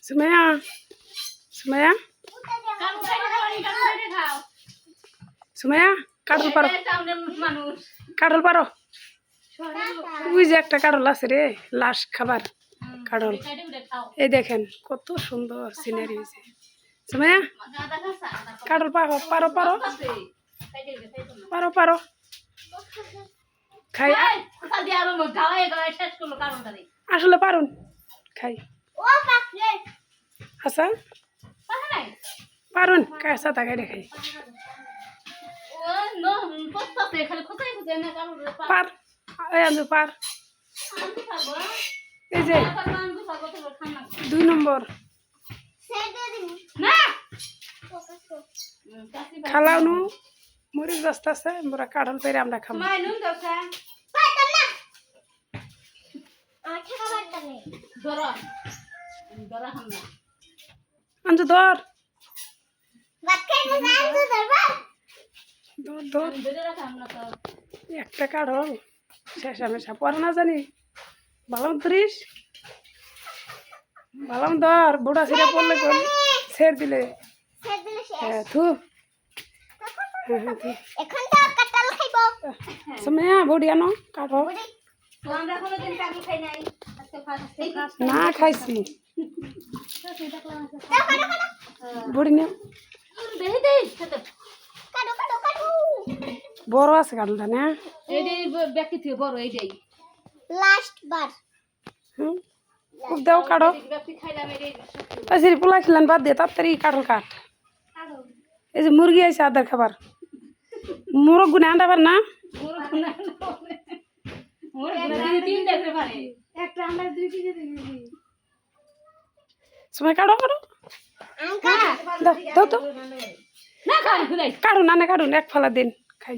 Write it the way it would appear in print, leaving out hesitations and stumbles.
সুমাইয়া সুমাইয়া সুমাইয়া কাটল পারো কাটল পারো ওই যে একটা কাটল আছে রে লাশ খাবার কাটল এই দেখেন কত সুন্দর সিনারি হয়েছে সুমাইয়া কাটল পারো পারো পারো পারো পারো খাই আসলে পারুন খাই আচ্ছা পারুন কার সাথে খাই খাই পার এই আনু পার এই যে 2 নম্বর খালাও নু মরিচ বস্তা আছে মোরা কাঁঠাল পেরে আমরা খাবো আনজু ধর ধর ধর একটা কাঁঠাল শেষ আমি পরে না জানি ভালো ধরিস ভালো ধর বুড়া ছিঁড়ে পড়লে কোন ছেড় দিলে হ্যাঁ থু সুমাইয়া বড়ি আনো কাটো না খাইছি বড়ি নিও বড় আছে কাটলটা না খুব দাও কাটো আচ্ছা পোলা খিলান বাদ দে তাড়াতাড়ি কাটল কাট এই যে মুরগি আছে আদার খাবার মোরগ গুনে আন্ডাবার না সময় কাটো কাটো দাও তো কাটুন না কাটুন এক ফালা দিন খাই